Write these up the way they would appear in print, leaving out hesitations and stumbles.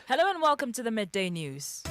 Hello and welcome to the Midday News.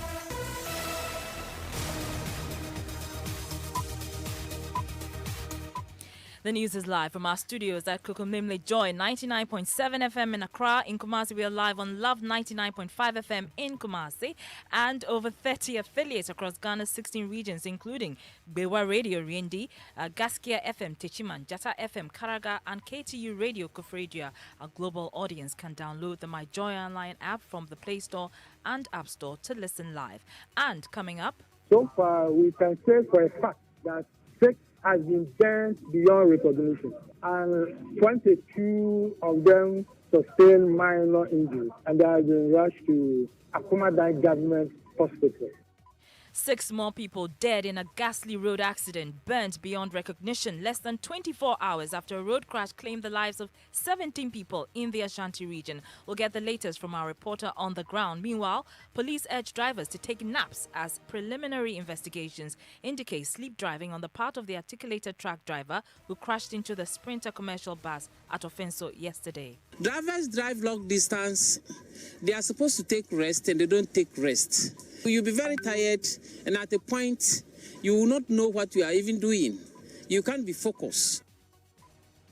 The news is live from our studios at Kukumimle Joy 99.7 FM in Accra. In Kumasi, we are live on Love 99.5 FM in Kumasi and over 30 affiliates across Ghana's 16 regions, including Bewa Radio Riendi, Gaskia FM Techiman, Jata FM Karaga, and KTU Radio Kufredia. Our global audience can download the My Joy Online app from the Play Store and App Store to listen live. And coming up, so far, we can say for a fact that 6 has been burned beyond recognition, and 22 of them sustained minor injuries, and they have been rushed to Akumadan Government Hospital. 6 more people dead in a ghastly road accident, burnt beyond recognition less than 24 hours after a road crash claimed the lives of 17 people in the Ashanti region. We'll get the latest from our reporter on the ground. Meanwhile, police urge drivers to take naps as preliminary investigations indicate sleep driving on the part of the articulated truck driver who crashed into the Sprinter commercial bus at Offenso yesterday. Drivers drive long distance. They are supposed to take rest and they don't take rest. You'll be very tired, and at a point, you will not know what you are even doing. You can't be focused.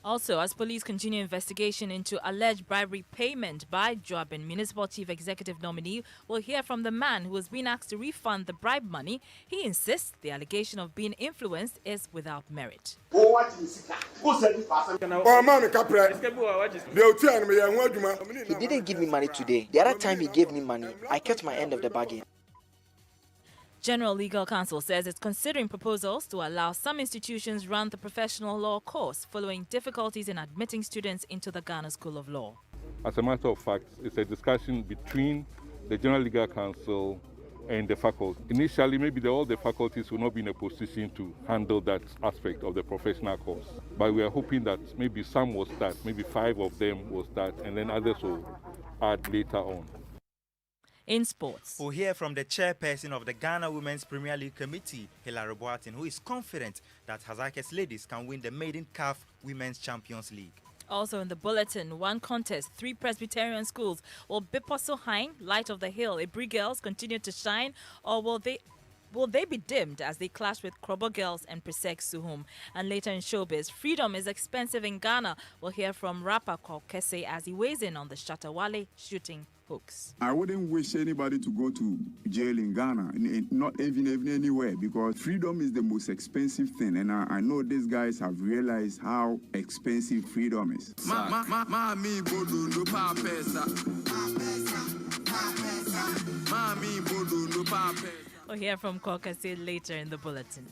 Also, as police continue investigation into alleged bribery payment by Joabin Municipal Chief Executive nominee, we'll hear from the man who has been asked to refund the bribe money. He insists the allegation of being influenced is without merit. He didn't give me money today. The other time he gave me money, I kept my end of the bargain. General Legal Counsel says it's considering proposals to allow some institutions run the professional law course following difficulties in admitting students into the Ghana School of Law. As a matter of fact, it's a discussion between the General Legal Counsel and the faculty. Initially, maybe all the faculties will not be in a position to handle that aspect of the professional course. But we are hoping that maybe some will start, maybe 5 of them will start, and then others will add later on. In sports, we'll hear from the chairperson of the Ghana Women's Premier League Committee, Hilary Boatin, who is confident that Hazakes ladies can win the Maiden CAF Women's Champions League. Also in the bulletin, 1 contest, 3 Presbyterian schools. Will Biposo Hine, Light of the Hill, Ibri Girls continue to shine, or will they be dimmed as they clash with Krobo Girls and Presec Suhum? And later in showbiz, freedom is expensive in Ghana. We'll hear from rapper Kokese as he weighs in on the Shatawale shooting hoax. I wouldn't wish anybody to go to jail in Ghana, not even anywhere, because freedom is the most expensive thing, and I know these guys have realized how expensive freedom is. We'll hear from Kokase later in the bulletin.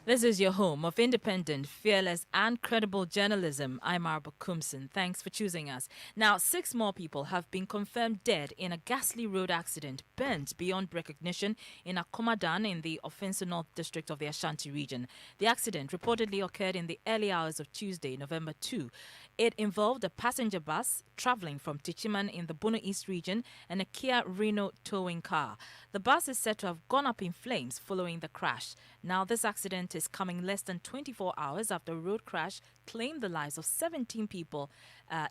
This is your home of independent, fearless, and credible journalism. I'm Arba Kumson. Thanks for choosing us. Now, 6 more people have been confirmed dead in a ghastly road accident, burnt beyond recognition in Akumadan in the Offenso North District of the Ashanti region. The accident reportedly occurred in the early hours of Tuesday, November 2. It involved a passenger bus traveling from Tichiman in the Bono East region and a Kia Reno towing car. The bus is said to have gone up in flames following the crash. Now, this accident is coming less than 24 hours after a road crash claimed the lives of 17 people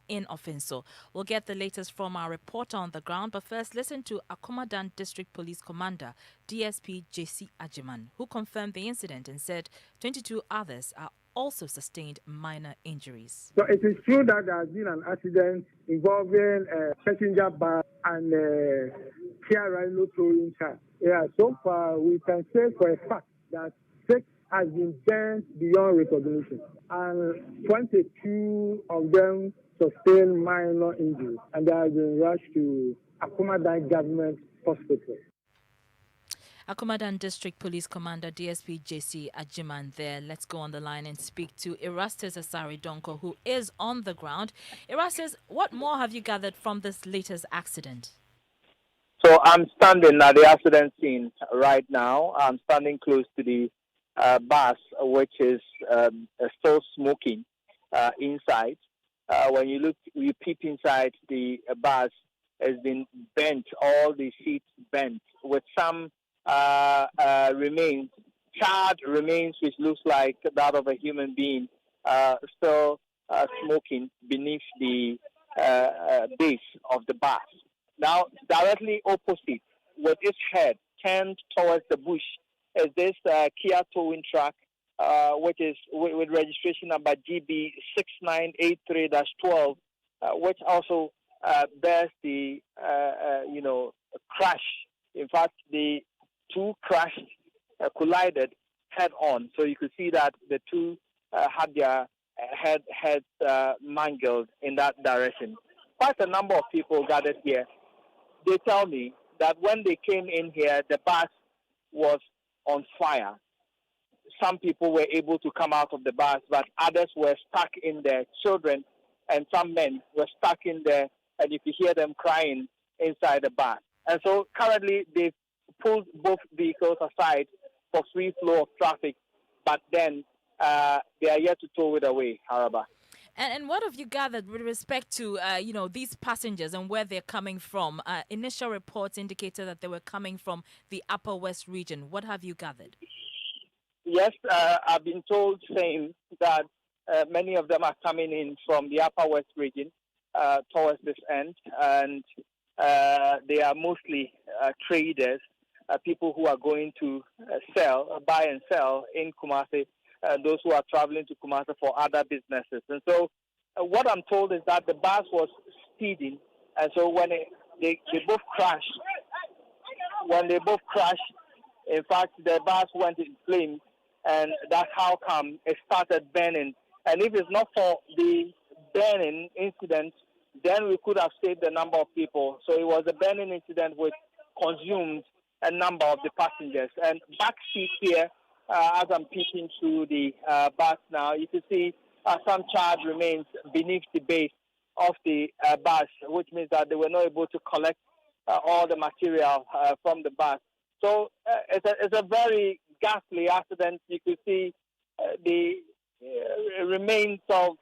in Offenso. We'll get the latest from our reporter on the ground, but first listen to Akumadan District Police Commander DSP JC Ajiman, who confirmed the incident and said 22 others are also sustained minor injuries. So it is true that there has been an accident involving a passenger bus and a Kia Reno towing car. Yeah, so far we can say for a fact that 6 has been burned beyond recognition, and 22 of them sustained minor injuries, and they have been rushed to Akumadan Government Hospital. Akumadan District Police Commander DSP JC Ajiman there. Let's go on the line and speak to Erastus Asari Donko, who is on the ground. Erastus, what more have you gathered from this latest accident? So I'm standing at the accident scene right now. I'm standing close to the bus, which is still smoking inside. When you peep inside the bus, has been bent, all the seats bent, with some remains, charred remains, which looks like that of a human being, still smoking beneath the base of the bus. Now, directly opposite, with its head turned towards the bush, is this Kia towing truck, which is with registration number GB 6983-12, which also bears the crash. In fact, the two crashed, collided head on. So you could see that the two had their heads mangled in that direction. Quite a number of people gathered here. They tell me that when they came in here, the bus was on fire. Some people were able to come out of the bus, but others were stuck in there. Children and some men were stuck in there, and you could hear them crying inside the bus. And so currently they've pulled both vehicles aside for free flow of traffic, but then they are yet to tow it away, Haraba. And what have you gathered with respect to, these passengers and where they're coming from? Initial reports indicated that they were coming from the Upper West region. What have you gathered? Yes, I've been told saying that many of them are coming in from the Upper West region towards this end, and they are mostly traders, people who are going to buy and sell in Kumasi, those who are traveling to Kumasi for other businesses. And so what I'm told is that the bus was speeding, and so when they both crashed, in fact, the bus went in flames, and that's how come it started burning. And if it's not for the burning incident, then we could have saved a number of people. So it was a burning incident which consumed a number of the passengers. And back seat here, as I'm peeking through the bus now, you can see some charred remains beneath the base of the bus, which means that they were not able to collect all the material from the bus. So it's a very ghastly accident. You could see the remains of,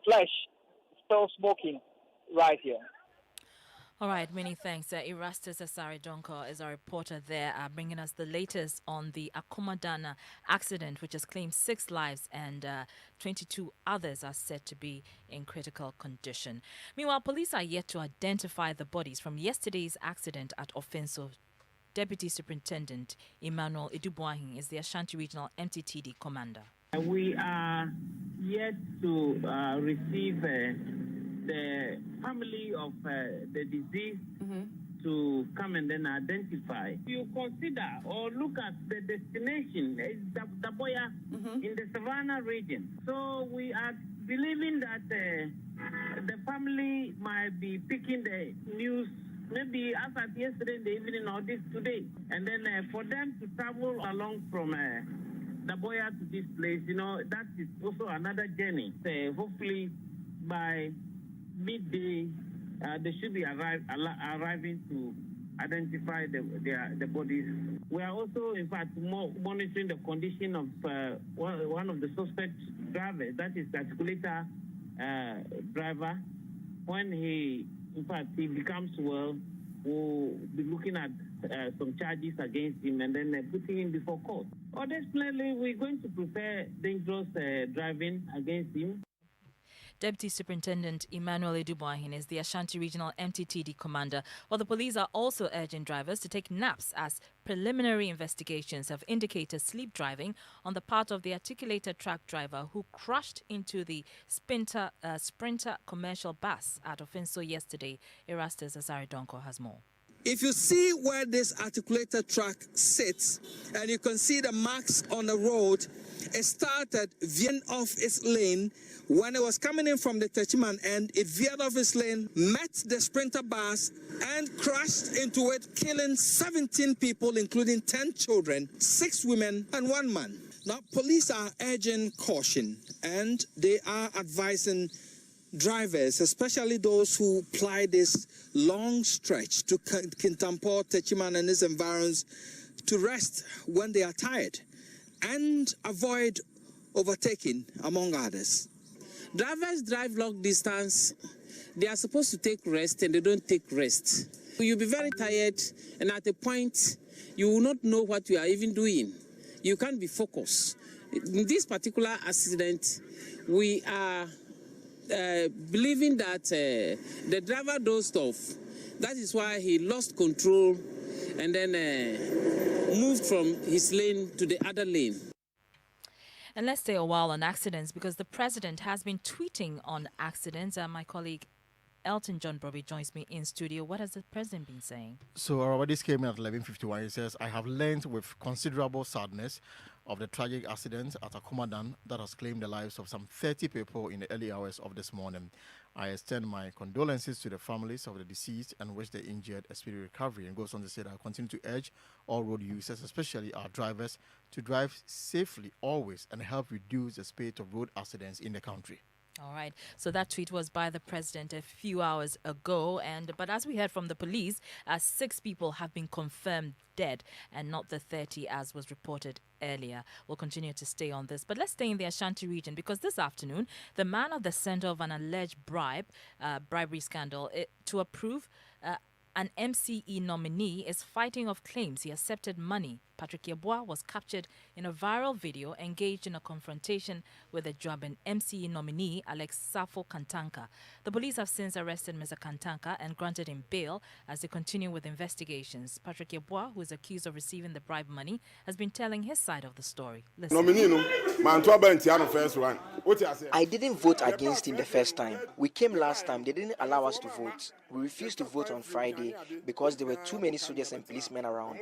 flesh still smoking right here. All right, many thanks. Erastus Asari Donko is our reporter there, bringing us the latest on the Akumadana accident, which has claimed 6 lives and 22 others are said to be in critical condition. Meanwhile, police are yet to identify the bodies from yesterday's accident at Offenso. Deputy Superintendent Emmanuel Edubuahin is the Ashanti Regional MTTD commander. We are yet to receive the family of the deceased to come and then identify. You consider or look at the destination, Daboya in the Savannah region. So we are believing that the family might be picking the news maybe as at yesterday in the evening or this today. And then for them to travel along from Daboya to this place, that is also another journey. Hopefully by midday, they should be arriving to identify the bodies. We are also, in fact, monitoring the condition of one of the suspect drivers, that is the articulator driver. When he becomes well, we'll be looking at some charges against him and then putting him before court. Definitely, we're going to prepare dangerous driving against him. Deputy Superintendent Emmanuel Edubuahin is the Ashanti Regional MTTD commander, while the police are also urging drivers to take naps as preliminary investigations have indicated sleep driving on the part of the articulated truck driver who crashed into the Sprinter commercial bus at Offenso yesterday. Erastus Asari Donko has more. If you see where this articulated truck sits, and you can see the marks on the road, it started veering off its lane. When it was coming in from the Techiman end, it veered off its lane, met the Sprinter bus, and crashed into it, killing 17 people, including 10 children, 6 women, and 1 man. Now, police are urging caution, and they are advising drivers, especially those who ply this long stretch to Kintampo, Techiman, and its environs, to rest when they are tired and avoid overtaking, among others. Drivers drive long distance. They are supposed to take rest and they don't take rest. You'll be very tired, and at a point, you will not know what you are even doing. You can't be focused. In this particular accident, we are believing that the driver dozed off. That is why he lost control and then moved from his lane to the other lane. And let's stay a while on accidents, because the president has been tweeting on accidents. My colleague Elton John Bobby joins me in studio. What has the president been saying? So this came in at 11:51. He says, I have learned with considerable sadness of the tragic accident at Akumadan that has claimed the lives of some 30 people in the early hours of this morning. I extend my condolences to the families of the deceased and wish the injured a speedy recovery. And goes on to say that I continue to urge all road users, especially our drivers, to drive safely always and help reduce the spate of road accidents in the country. All right. So that tweet was by the president a few hours ago. But as we heard from the police, 6 people have been confirmed dead and not the 30 as was reported earlier. We'll continue to stay on this. But let's stay in the Ashanti region, because this afternoon, the man at the center of an alleged bribery scandal to approve an MCE nominee is fighting off claims he accepted money. Patrick Yeboah was captured in a viral video engaged in a confrontation with the Joabin MCE nominee, Alex Safo Kantanka. The police have since arrested Mr. Kantanka and granted him bail as they continue with investigations. Patrick Yeboah, who is accused of receiving the bribe money, has been telling his side of the story. Listen. I didn't vote against him the first time. We came last time. They didn't allow us to vote. We refused to vote on Friday because there were too many soldiers and policemen around.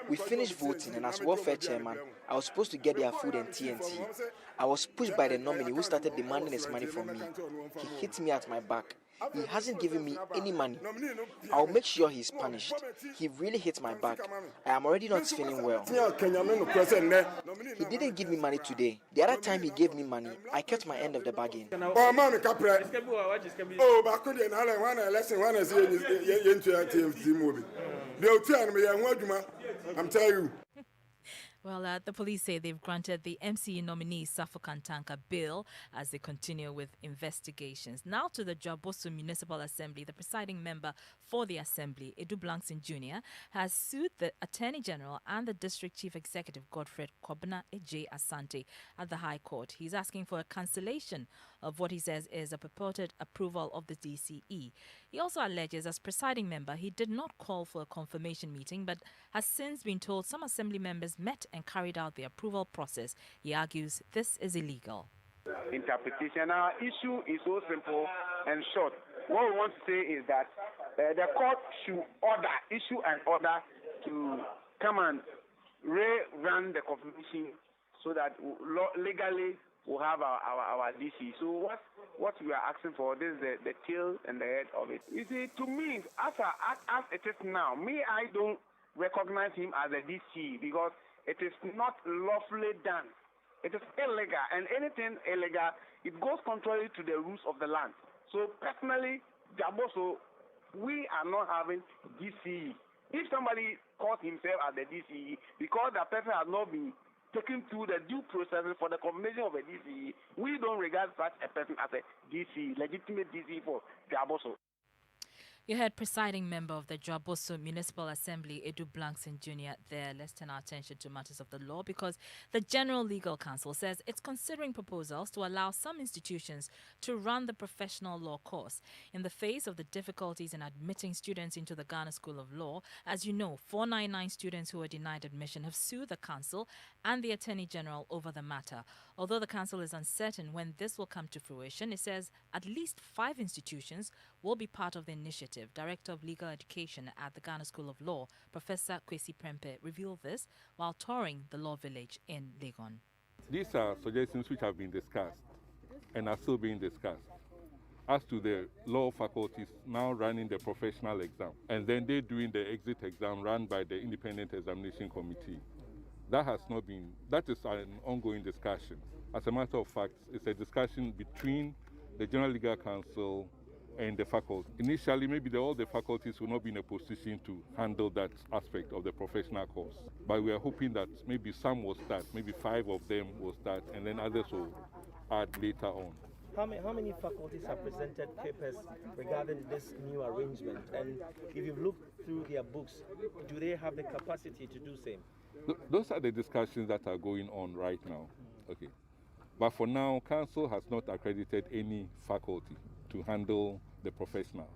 We finished voting, and as welfare chairman, I was supposed to get their food and TNT. I was pushed by the nominee who started demanding his money from me. He hit me at my back. He hasn't given me any money. I'll make sure he's punished. He really hit my back. I am already not feeling well. He didn't give me money today. The other time he gave me money, I kept my end of the bargain. I'm telling you. Well, the police say they've granted the MCE nominee Safo Kantanka bail as they continue with investigations. Now to the Jaboso Municipal Assembly. The presiding member for the assembly, Edu Blankson Jr., has sued the Attorney General and the District Chief Executive, Godfred Kobna Ej Asante, at the High Court. He's asking for a cancellation of what he says is a purported approval of the DCE. He also alleges, as presiding member, he did not call for a confirmation meeting, but has since been told some assembly members met and carried out the approval process. He argues this is illegal. Interpretation. Our issue is so simple and short. What we want to say is that the court should issue an order to come and rerun the confirmation so that legally we'll have our DC. So what we are asking for, this is the tail and the head of it. You see, to me, as it is now, I don't recognize him as a DC because it is not lawfully done. It is illegal, and anything illegal, it goes contrary to the rules of the land. So personally, Jaboso, we are not having DCE. If somebody calls himself as the DCE because that person has not been taken through the due process for the confirmation of a DCE, we don't regard such a person as a DCE, legitimate DCE for Jaboso. You heard presiding member of the Jaboso Municipal Assembly, Edu Blankson Jr. there. Let's turn our attention to matters of the law, because the General Legal Council says it's considering proposals to allow some institutions to run the professional law course in the face of the difficulties in admitting students into the Ghana School of Law. As you know, 499 students who were denied admission have sued the council and the Attorney General over the matter. Although the council is uncertain when this will come to fruition, it says at least 5 institutions will be part of the initiative. Director of Legal Education at the Ghana School of Law, Professor Kwesi Prempeh, revealed this while touring the Law Village in Legon. These are suggestions which have been discussed and are still being discussed. As to the law faculties now running the professional exam, and then they doing the exit exam run by the Independent Examination Committee. That is an ongoing discussion. As a matter of fact, it's a discussion between the General Legal Council and the faculty. Initially, maybe all the faculties will not be in a position to handle that aspect of the professional course. But we are hoping that maybe some will start, maybe 5 of them will start, and then others will add later on. How many faculties have presented papers regarding this new arrangement? And if you've looked through their books, do they have the capacity to do same? Those are the discussions that are going on right now. Okay. But for now, Council has not accredited any faculty to handle the professional.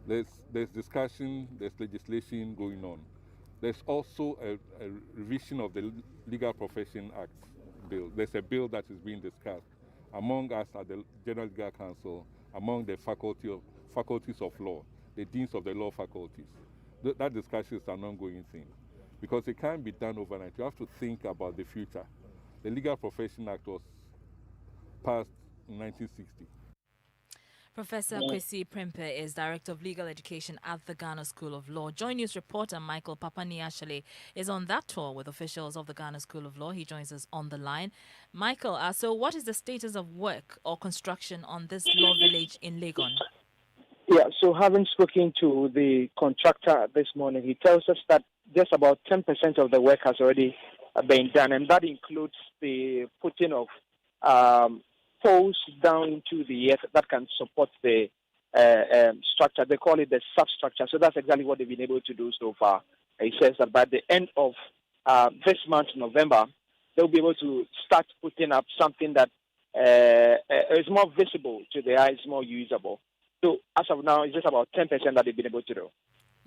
There's discussion, there's legislation going on. There's also a revision of the Legal Profession Act bill. There's a bill that is being discussed among us at the General Legal Council, among the faculties of law, the deans of the law faculties. That discussion is an ongoing thing because it can't be done overnight. You have to think about the future. The Legal Profession Act was passed in 1960. Professor Kwesi Prempeh is Director of Legal Education at the Ghana School of Law. Joy News reporter Michael Papani-Ashale is on that tour with officials of the Ghana School of Law. He joins us on the line. Michael, so what is the status of work or construction on this law village in Legon? Yeah, so having spoken to the contractor this morning, he tells us that just about 10% of the work has already been done, and that includes the putting of poles down into the earth that can support the structure. They call it the substructure. So that's exactly what they've been able to do so far. He says that by the end of this month, November, they'll be able to start putting up something that is more visible to the eye, is more usable. So as of now, it's just about 10% that they've been able to do.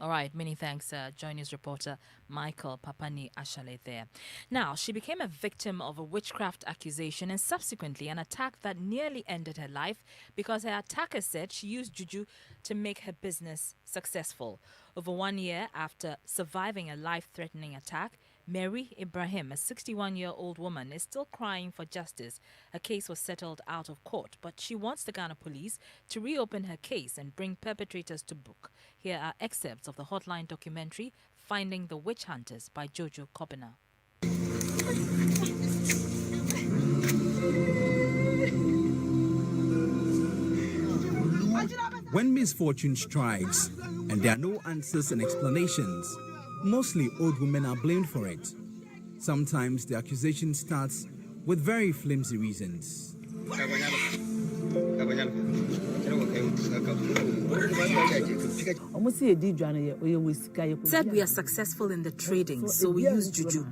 All right, many thanks, Joy News reporter Michael Papani-Ashale there. Now, she became a victim of a witchcraft accusation and subsequently an attack that nearly ended her life because her attacker said she used juju to make her business successful. Over 1 year after surviving a life-threatening attack, Mary Ibrahim, a 61-year-old woman, is still crying for justice. Her case was settled out of court, but she wants the Ghana police to reopen her case and bring perpetrators to book. Here are excerpts of the Hotline documentary, Finding the Witch Hunters by Jojo Kobina. When misfortune strikes and there are no answers and explanations, mostly old women are blamed for it. Sometimes the accusation starts with very flimsy reasons. Said we are successful in the trading, so we use juju.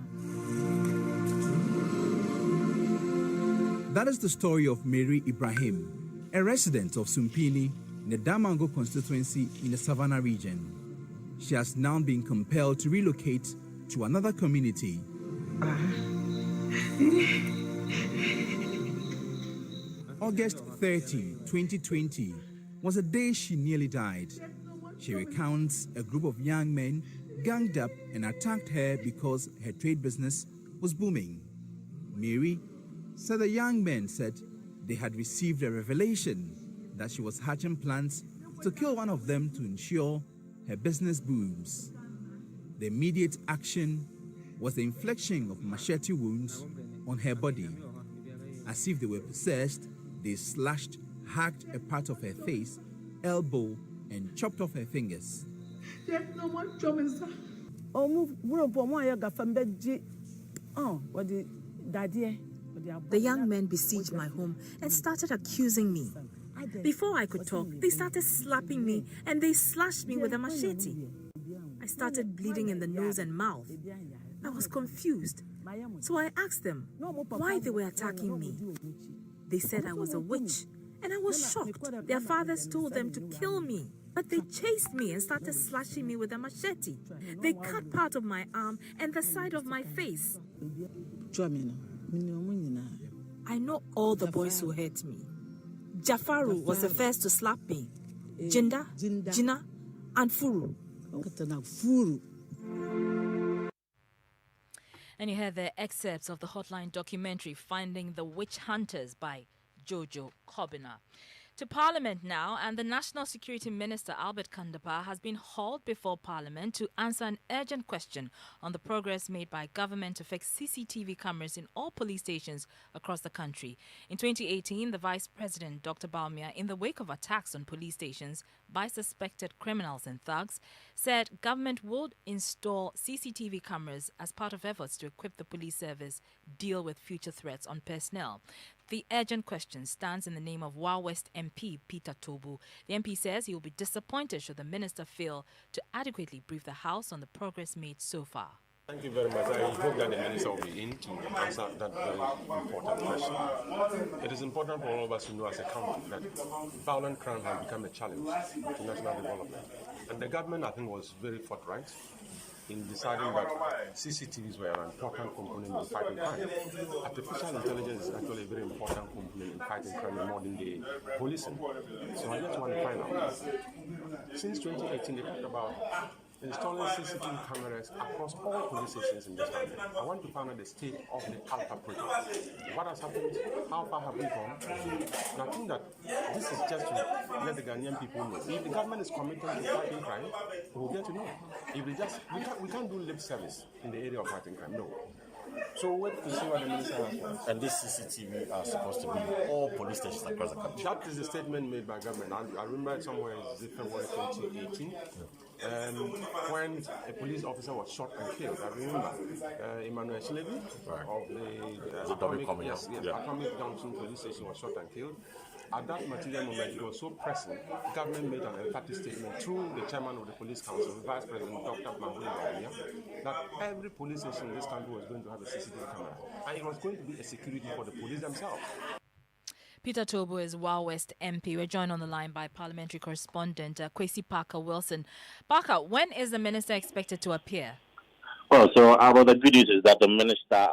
That is the story of Mary Ibrahim, a resident of Sumpini in the Damango constituency in the Savannah region. She has now been compelled to relocate to another community. August 30, 2020 was a day she nearly died. She recounts a group of young men ganged up and attacked her because her trade business was booming. Mary said the young men said they had received a revelation that she was hatching plans to kill one of them to ensure her business booms. The immediate action was the infliction of machete wounds on her body. As if they were possessed, they slashed, hacked a part of her face, elbow, and chopped off her fingers. The young men besieged my home and started accusing me. Before I could talk, they started slapping me and they slashed me with a machete. I started bleeding in the nose and mouth. I was confused, so I asked them why they were attacking me. They said I was a witch, and I was shocked. Their fathers told them to kill me, but they chased me and started slashing me with a machete. They cut part of my arm and the side of my face. I know all the boys who hurt me. Jafaru was the first to slap me. Jinda, Jina, and Furu. And you heard the excerpts of the Hotline documentary, Finding the Witch Hunters by Jojo Kobina. To Parliament now, and the National Security Minister Albert Kandapa has been hauled before Parliament to answer an urgent question on the progress made by government to fix CCTV cameras in all police stations across the country. In 2018, the Vice President, Dr. Baumia, in the wake of attacks on police stations by suspected criminals and thugs, said government would install CCTV cameras as part of efforts to equip the police service deal with future threats on personnel. The urgent question stands in the name of Wa West MP Peter Tobu. The MP says he will be disappointed should the minister fail to adequately brief the House on the progress made so far. Thank you very much. I hope that the minister will be in to answer that very important question. It is important for all of us to know as a country that violent crime has become a challenge to national development. And the government, I think, was very forthright in deciding that CCTVs were an important component in fighting crime. Artificial intelligence is actually a very important component in fighting crime in modern day policing. So I just want to find out. Since 2018, they talked about installing CCTV cameras across all police stations in this country. I want to find out the state of the Alpha project. What has happened? How far have we gone? And I think that this is just to let the Ghanaian people know. If the government is committed to fighting crime, we will get to know. If they just, we can't do lip service in the area of fighting crime. No. So wait to see what the minister has for us. And this CCTV are supposed to be in all police stations across the country. That is the statement made by government. I remember somewhere in February 2018. When a police officer was shot and killed, I remember Emmanuel Shileby of the Atomic Junction police station was shot and killed. At that material moment, it was so pressing, the government made an emphatic statement through the chairman of the police council, the vice president, Dr. Mahmoud Bawumia, that every police station in this country was going to have a CCTV camera. And it was going to be a security for the police themselves. Peter Tobu is Wa West MP. We're joined on the line by parliamentary correspondent Kwesi Parker Wilson. Parker, when is the minister expected to appear? Well, so about the good news is that the minister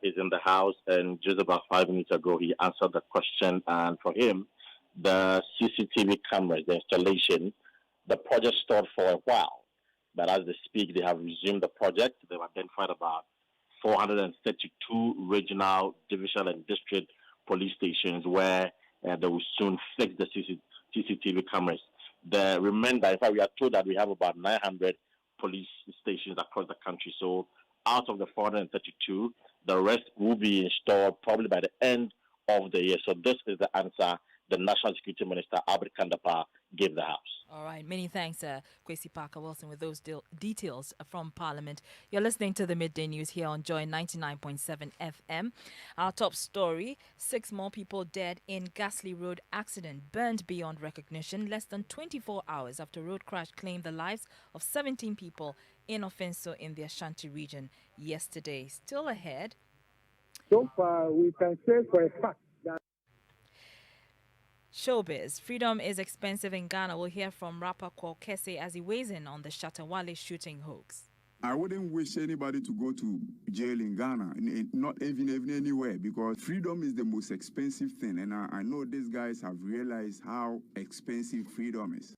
is in the House, and just about 5 minutes ago he answered the question, and for him, the CCTV cameras, the installation, the project stalled for a while, but as they speak, they have resumed the project. They've identified about 432 regional, divisional, and district police stations where they will soon fix the CCTV cameras. The remainder, in fact, we are told that we have about 900 police stations across the country. So out of the 432, the rest will be installed probably by the end of the year. So this is the answer the National Security Minister, Albert Kandapa, gave the House. All right. Many thanks, Kwesi Parker Wilson, with those details from Parliament. You're listening to the Midday News here on Joy 99.7 FM. Our top story, 6 more people dead in ghastly road accident, burned beyond recognition less than 24 hours after road crash claimed the lives of 17 people in Offenso in the Ashanti region yesterday. Still ahead. So far, we can say for a fact that Showbiz. Freedom is expensive in Ghana. We'll hear from rapper Kwokese as he weighs in on the Shatawale shooting hoax. I wouldn't wish anybody to go to jail in Ghana, not even anywhere, because freedom is the most expensive thing. And I know these guys have realized how expensive freedom is.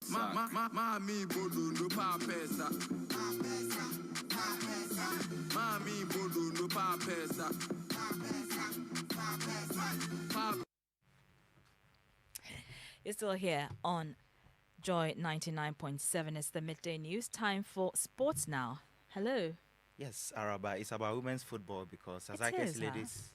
You're still here on Joy 99.7. It's the Midday News. Time for sports now. Hello. Yes, Araba, it's about women's football because as I It guess is, ladies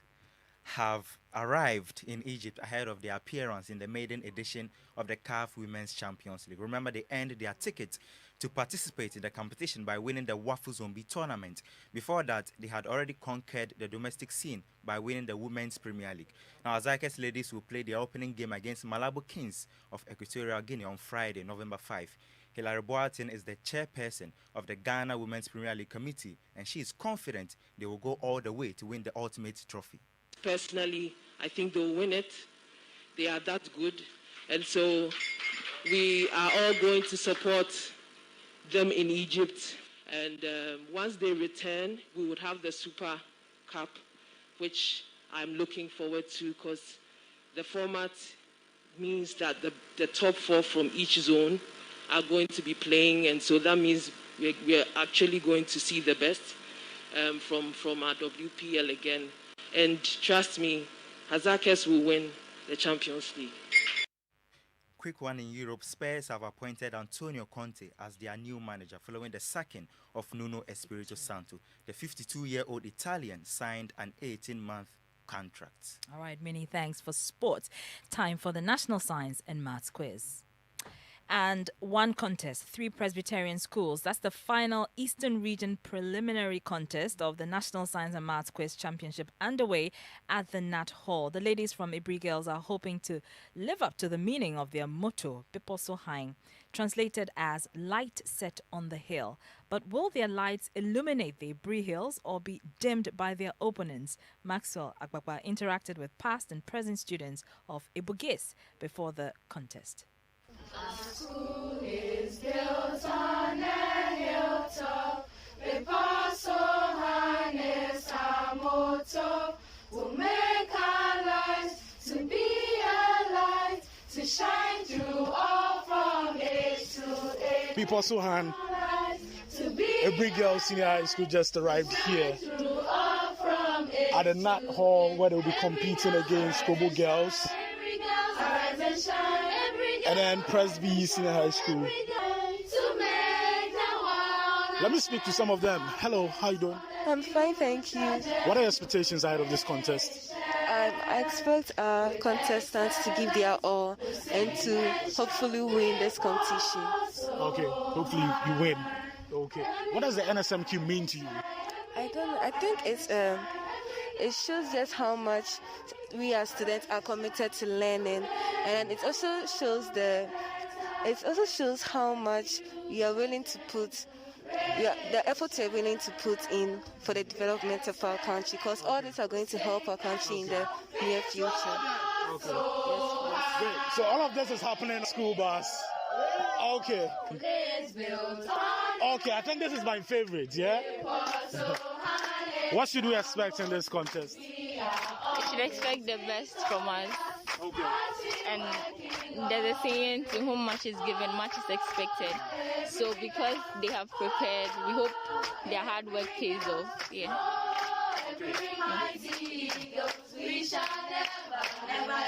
have arrived in Egypt ahead of their appearance in the maiden edition of the CAF Women's Champions League. Remember, they earned their ticket to participate in the competition by winning the Wafu Zombi tournament. Before that, they had already conquered the domestic scene by winning the Women's Premier League. Now, Azakes ladies will play their opening game against Malabo Kings of Equatorial Guinea on Friday, November 5. Hilary Boatin is the chairperson of the Ghana Women's Premier League Committee, and she is confident they will go all the way to win the ultimate trophy. Personally, I think they'll win it. They are that good. And so we are all going to support them in Egypt. And once they return, we would have the Super Cup, which I'm looking forward to because the format means that the top 4 from each zone are going to be playing. And so that means we're actually going to see the best from our WPL again. And trust me, Hazakes will win the Champions League. Quick one in Europe, Spurs have appointed Antonio Conte as their new manager following the sacking of Nuno Espirito Santo. The 52-year-old Italian signed an 18-month contract. All right, many thanks for sports. Time for the National Science and Maths quiz. And one contest, 3 Presbyterian schools. That's the final Eastern Region preliminary contest of the National Science and Maths Quiz Championship underway at the Nat Hall. The ladies from Ibri Girls are hoping to live up to the meaning of their motto, Piposo Hain, translated as light set on the hill. But will their lights illuminate the Ibri Hills or be dimmed by their opponents? Maxwell Agbagba interacted with past and present students of Ibugis before the contest. Our school is built on a hilltop. Piposo Hain is our motto. We'll make our lives to be a light, to shine through all from age to age. Piposo Hain, Ibri Girls Senior High School just arrived here at the Nat Hall where they'll be competing against Kobo Girls and then Presby Senior High School. Let me speak to some of them. Hello, how you doing? I'm fine, thank you. What are your expectations ahead of this contest? I expect our contestants to give their all and to hopefully win this competition. Okay, hopefully you win. Okay. What does the NSMQ mean to you? I think it shows just how much we as students are committed to learning, and it also shows how much we are willing to put. The effort we're willing to put in for the development of our country, because all these are going to help our country in the near future. Okay. Yes. Great. So all of this is happening in school bus. Okay. Okay, I think this is my favorite, yeah? What should we expect in this contest? You should expect the best from us. Okay. And there's a saying, to whom much is given, much is expected. So because they have prepared, we hope their hard work pays off. Yeah. We shall never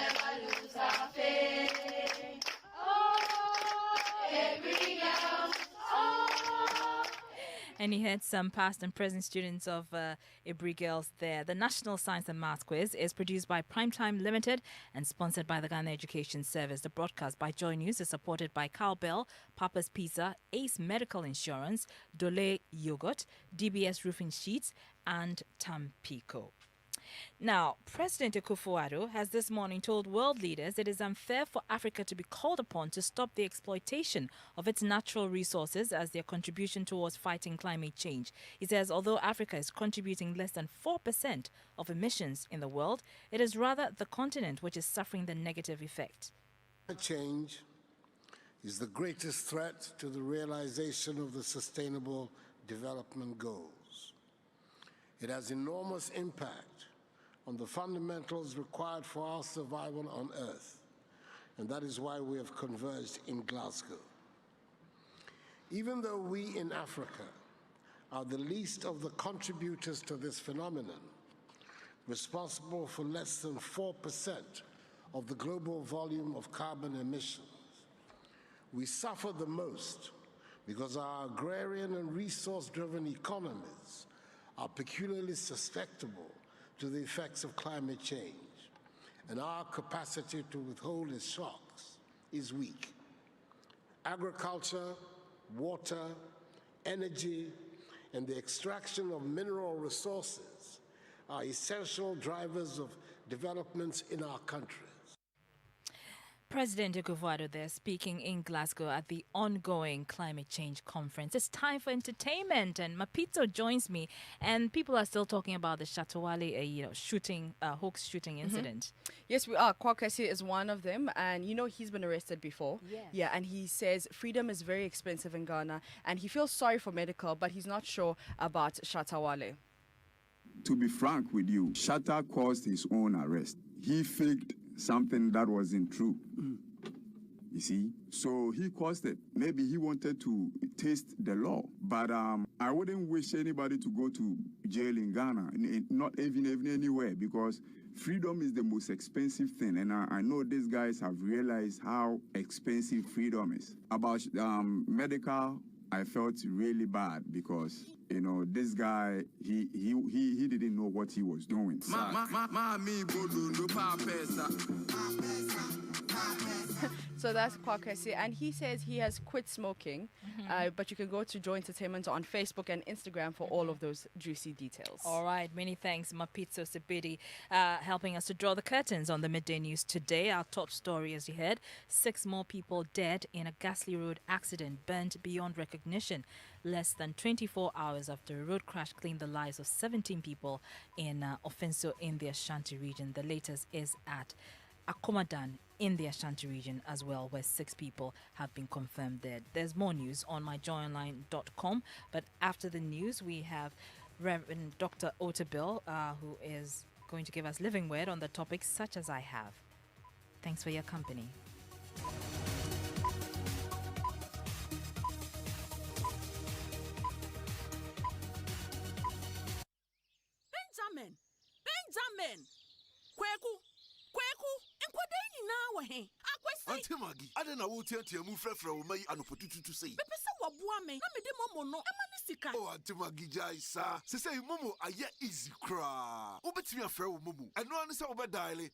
lose our faith. And you heard some past and present students of Ibri Girls there. The National Science and Maths Quiz is produced by Primetime Limited and sponsored by the Ghana Education Service. The broadcast by Joy News is supported by Cowbell, Papa's Pizza, Ace Medical Insurance, Dole Yogurt, DBS Roofing Sheets, and Tampico. Now, President Akufo-Addo has this morning told world leaders it is unfair for Africa to be called upon to stop the exploitation of its natural resources as their contribution towards fighting climate change. He says although Africa is contributing less than 4% of emissions in the world, it is rather the continent which is suffering the negative effect. Climate change is the greatest threat to the realization of the Sustainable Development Goals. It has enormous impact on the fundamentals required for our survival on Earth, and that is why we have converged in Glasgow. Even though we in Africa are the least of the contributors to this phenomenon, responsible for less than 4% of the global volume of carbon emissions, we suffer the most because our agrarian and resource-driven economies are peculiarly susceptible to the effects of climate change, and our capacity to withhold its shocks is weak. Agriculture, water, energy, and the extraction of mineral resources are essential drivers of developments in our country. President Akufo-Addo there speaking in Glasgow at the ongoing climate change conference. It's time for entertainment, and Mapito joins me, and people are still talking about the Shatawale shooting, hoax shooting incident. Yes, we are. Kwakasi is one of them, and he's been arrested before. Yes. Yeah, and he says freedom is very expensive in Ghana, and he feels sorry for medical, but he's not sure about Shatawale. To be frank with you, Shatta caused his own arrest. He faked something that wasn't true. You see? So he caused it. Maybe he wanted to taste the law. But I wouldn't wish anybody to go to jail in Ghana, not even anywhere, because freedom is the most expensive thing. And I know these guys have realized how expensive freedom is. About medical, I felt really bad because this guy, he didn't know what he was doing. So that's Kwakesi. And he says he has quit smoking, but you can go to Joy Entertainment on Facebook and Instagram for all of those juicy details. All right, many thanks, Mapitso Sibidi, helping us to draw the curtains on the midday news today. Our top story, as you heard, 6 more people dead in a ghastly road accident, burnt beyond recognition. Less than 24 hours after a road crash claimed the lives of 17 people in Offenso in the Ashanti region. The latest is at Akomadan in the Ashanti region as well, where 6 people have been confirmed dead. There's more news on myjoyonline.com, but after the news, we have Reverend Dr. Otabil, who is going to give us living word on the topics such as I have. Thanks for your company. Benjamin! Kweku! Nkwadai na wa he. Akwesi. Auntie Maggie, I don't know what you move from my anopotutu to say. Pepesa wabua me. Na me de momo no. Ema ni sika. Oh, Auntie Maggie Jaisa. Se say momo aye easy cra. Obetimi afre wo momo. Eno an say obedile.